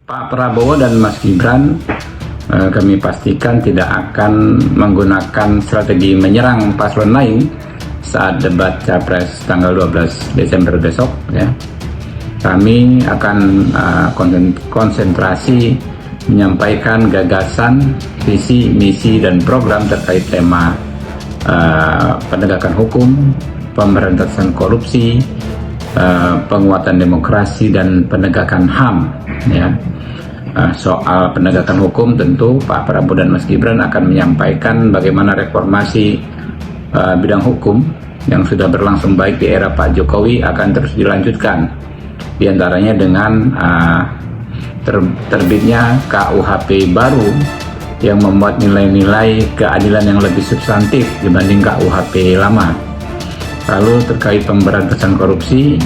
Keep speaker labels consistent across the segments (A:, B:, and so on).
A: Pak Prabowo dan Mas Gibran kami pastikan tidak akan menggunakan strategi menyerang paslon lain saat debat Capres tanggal 12 Desember besok ya. Kami akan konsentrasi menyampaikan gagasan, visi, misi, dan program terkait tema penegakan hukum, pemberantasan korupsi, penguatan demokrasi, dan penegakan HAM ya. Soal penegakan hukum tentu Pak Prabowo dan Mas Gibran akan menyampaikan bagaimana reformasi bidang hukum yang sudah berlangsung baik di era Pak Jokowi akan terus dilanjutkan, diantaranya dengan terbitnya KUHP baru yang memuat nilai-nilai keadilan yang lebih substantif dibanding KUHP lama. Lalu terkait pemberantasan korupsi,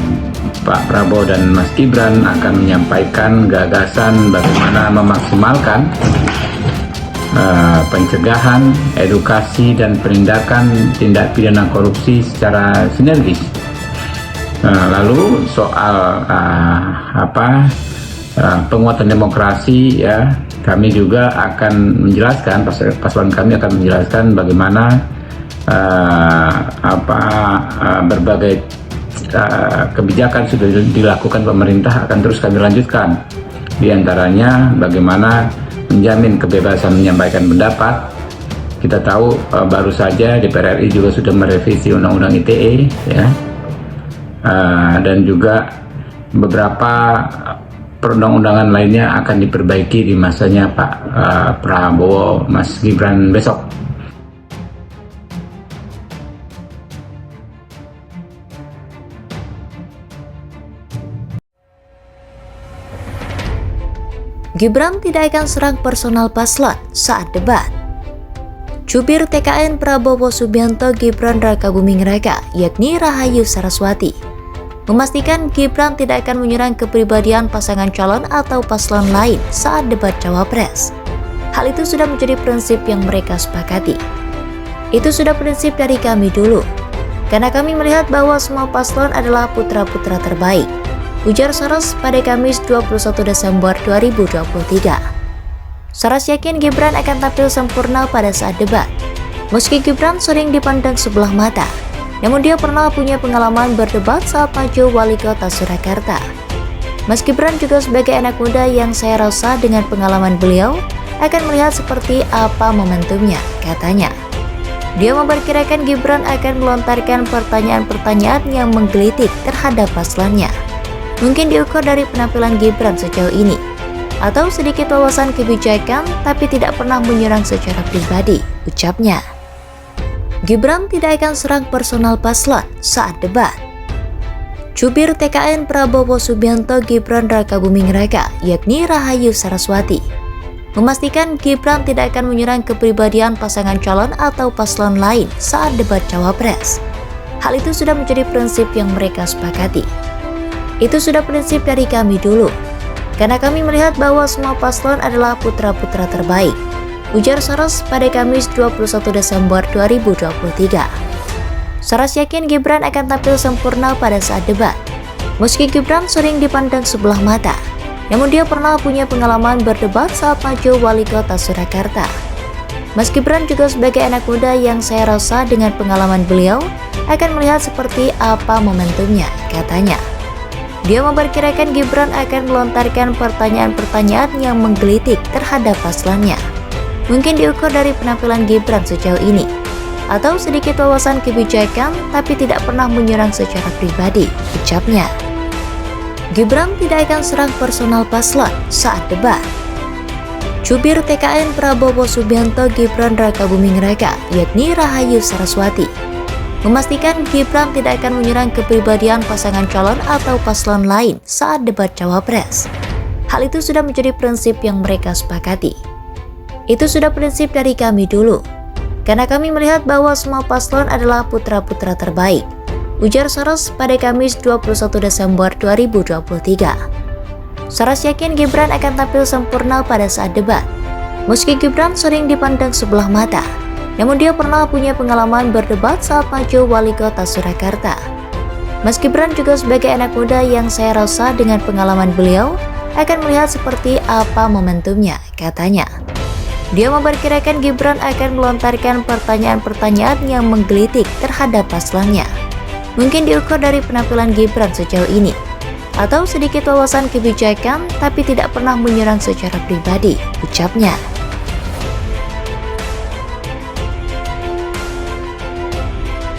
A: Pak Prabowo dan Mas Gibran akan menyampaikan gagasan bagaimana memaksimalkan pencegahan, edukasi, dan penindakan tindak pidana korupsi secara sinergis. Lalu soal penguatan demokrasi ya, kami juga akan menjelaskan, paslon kami akan menjelaskan bagaimana berbagai kebijakan sudah dilakukan pemerintah akan terus kami lanjutkan, diantaranya bagaimana menjamin kebebasan menyampaikan pendapat. Kita tahu baru saja DPR RI juga sudah merevisi Undang-Undang ITE ya, dan juga beberapa perundang-undangan lainnya akan diperbaiki di masanya Pak Prabowo Mas Gibran besok.
B: Gibran tidak akan serang personal paslon saat debat. Jubir TKN Prabowo Subianto Gibran Rakabuming Raka, yakni Rahayu Saraswati, memastikan Gibran tidak akan menyerang kepribadian pasangan calon atau paslon lain saat debat Cawapres. Hal itu sudah menjadi prinsip yang mereka sepakati. Itu sudah prinsip dari kami dulu, karena kami melihat bahwa semua paslon adalah putra-putra terbaik, ujar Saras pada Kamis 21 Desember 2023. Saras yakin Gibran akan tampil sempurna pada saat debat. Meski Gibran sering dipandang sebelah mata, namun dia pernah punya pengalaman berdebat saat maju wali kota Surakarta. Mas Gibran juga sebagai anak muda yang saya rasa dengan pengalaman beliau akan melihat seperti apa momentumnya, katanya. Dia memperkirakan Gibran akan melontarkan pertanyaan-pertanyaan yang menggelitik terhadap paslonnya. Mungkin diukur dari penampilan Gibran sejauh ini, atau sedikit wawasan kebijakan tapi tidak pernah menyerang secara pribadi, ucapnya. Gibran tidak akan serang personal paslon saat debat. Jubir TKN Prabowo Subianto Gibran Rakabuming Raka, yakni Rahayu Saraswati, memastikan Gibran tidak akan menyerang kepribadian pasangan calon atau paslon lain saat debat Cawapres. Hal itu sudah menjadi prinsip yang mereka sepakati. Itu sudah prinsip dari kami dulu, karena kami melihat bahwa semua paslon adalah putra-putra terbaik, ujar Saras pada Kamis 21 Desember 2023. Saras yakin Gibran akan tampil sempurna pada saat debat. Meski Gibran sering dipandang sebelah mata, namun dia pernah punya pengalaman berdebat saat maju wali kota Surakarta. Mas Gibran juga sebagai anak muda yang saya rasa dengan pengalaman beliau akan melihat seperti apa momentumnya, katanya. Dia memperkirakan Gibran akan melontarkan pertanyaan-pertanyaan yang menggelitik terhadap paslonnya. Mungkin diukur dari penampilan Gibran sejauh ini, atau sedikit wawasan kebijakan tapi tidak pernah menyerang secara pribadi, ucapnya. Gibran tidak akan serang personal paslon saat debat. Jubir TKN Prabowo Subianto Gibran Rakabuming Raka, yakni Rahayu Saraswati, memastikan Gibran tidak akan menyerang kepribadian pasangan calon atau paslon lain saat debat Cawapres. Hal itu sudah menjadi prinsip yang mereka sepakati. Itu sudah prinsip dari kami dulu, karena kami melihat bahwa semua paslon adalah putra-putra terbaik, ujar Saras pada Kamis 21 Desember 2023. Saras yakin Gibran akan tampil sempurna pada saat debat. Meski Gibran sering dipandang sebelah mata, namun dia pernah punya pengalaman berdebat saat maju wali kota Surakarta. Mas Gibran juga sebagai anak muda yang saya rasa dengan pengalaman beliau akan melihat seperti apa momentumnya, katanya. Dia memperkirakan Gibran akan melontarkan pertanyaan-pertanyaan yang menggelitik terhadap paslonnya. Mungkin diukur dari penampilan Gibran sejauh ini, atau sedikit wawasan kebijakan tapi tidak pernah menyerang secara pribadi, ucapnya.